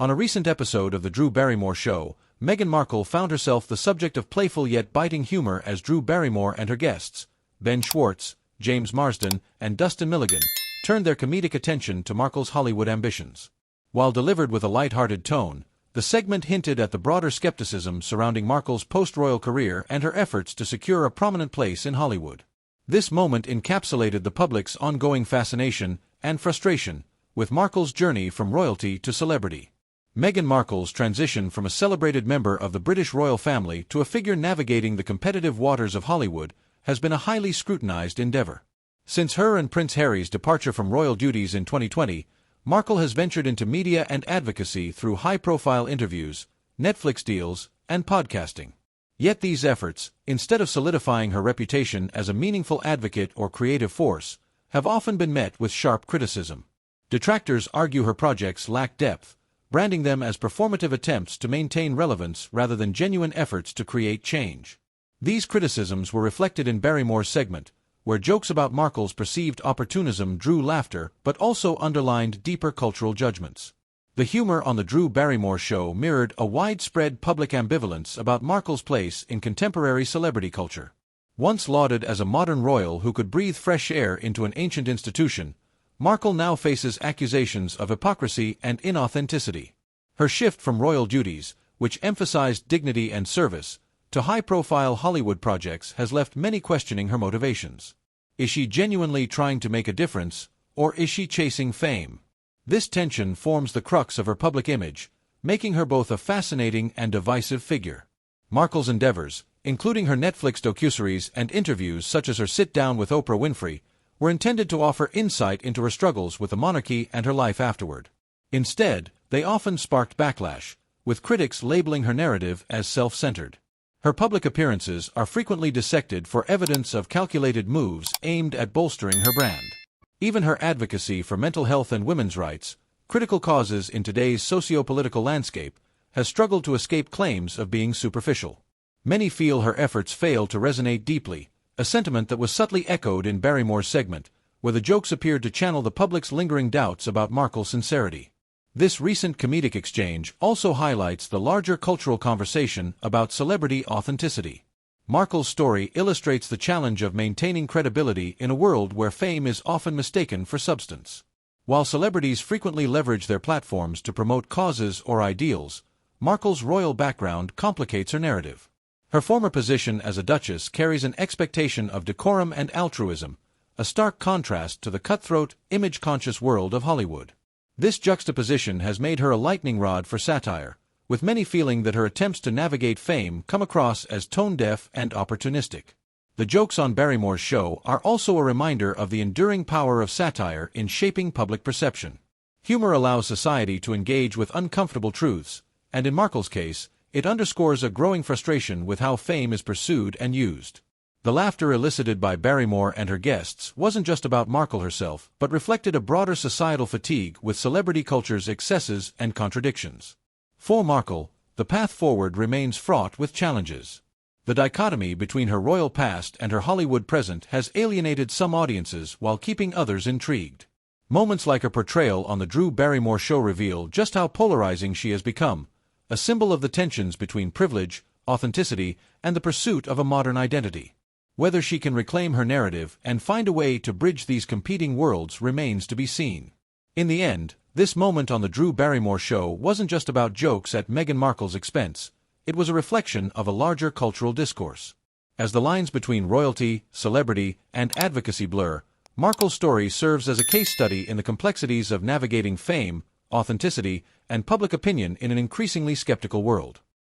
On a recent episode of The Drew Barrymore Show, Meghan Markle found herself the subject of playful yet biting humor as Drew Barrymore and her guests, Ben Schwartz, James Marsden, and Dustin Milligan, turned their comedic attention to Markle's Hollywood ambitions. While delivered with a light-hearted tone, the segment hinted at the broader skepticism surrounding Markle's post-royal career and her efforts to secure a prominent place in Hollywood. This moment encapsulated the public's ongoing fascination and frustration with Markle's journey from royalty to celebrity. Meghan Markle's transition from a celebrated member of the British royal family to a figure navigating the competitive waters of Hollywood has been a highly scrutinized endeavor. Since her and Prince Harry's departure from royal duties in 2020, Markle has ventured into media and advocacy through high-profile interviews, Netflix deals, and podcasting. Yet these efforts, instead of solidifying her reputation as a meaningful advocate or creative force, have often been met with sharp criticism. Detractors argue her projects lack depth, branding them as performative attempts to maintain relevance rather than genuine efforts to create change. These criticisms were reflected in Barrymore's segment, where jokes about Markle's perceived opportunism drew laughter but also underlined deeper cultural judgments. The humor on The Drew Barrymore Show mirrored a widespread public ambivalence about Markle's place in contemporary celebrity culture. Once lauded as a modern royal who could breathe fresh air into an ancient institution, Markle now faces accusations of hypocrisy and inauthenticity. Her shift from royal duties, which emphasized dignity and service, to high-profile Hollywood projects has left many questioning her motivations. Is she genuinely trying to make a difference, or is she chasing fame? This tension forms the crux of her public image, making her both a fascinating and divisive figure. Markle's endeavors, including her Netflix docuseries and interviews such as her sit-down with Oprah Winfrey, were intended to offer insight into her struggles with the monarchy and her life afterward. Instead, they often sparked backlash, with critics labeling her narrative as self-centered. Her public appearances are frequently dissected for evidence of calculated moves aimed at bolstering her brand. Even her advocacy for mental health and women's rights, critical causes in today's socio-political landscape, has struggled to escape claims of being superficial. Many feel her efforts fail to resonate deeply, a sentiment that was subtly echoed in Barrymore's segment, where the jokes appeared to channel the public's lingering doubts about Markle's sincerity. This recent comedic exchange also highlights the larger cultural conversation about celebrity authenticity. Markle's story illustrates the challenge of maintaining credibility in a world where fame is often mistaken for substance. While celebrities frequently leverage their platforms to promote causes or ideals, Markle's royal background complicates her narrative. Her former position as a duchess carries an expectation of decorum and altruism, a stark contrast to the cutthroat, image-conscious world of Hollywood. This juxtaposition has made her a lightning rod for satire, with many feeling that her attempts to navigate fame come across as tone-deaf and opportunistic. The jokes on Barrymore's show are also a reminder of the enduring power of satire in shaping public perception. Humor allows society to engage with uncomfortable truths, and in Markle's case, it underscores a growing frustration with how fame is pursued and used. The laughter elicited by Barrymore and her guests wasn't just about Markle herself, but reflected a broader societal fatigue with celebrity culture's excesses and contradictions. For Markle, the path forward remains fraught with challenges. The dichotomy between her royal past and her Hollywood present has alienated some audiences while keeping others intrigued. Moments like her portrayal on The Drew Barrymore Show reveal just how polarizing she has become, a symbol of the tensions between privilege, authenticity, and the pursuit of a modern identity. Whether she can reclaim her narrative and find a way to bridge these competing worlds remains to be seen. In the end, this moment on The Drew Barrymore Show wasn't just about jokes at Meghan Markle's expense, it was a reflection of a larger cultural discourse. As the lines between royalty, celebrity, and advocacy blur, Markle's story serves as a case study in the complexities of navigating fame, authenticity, and public opinion in an increasingly skeptical world.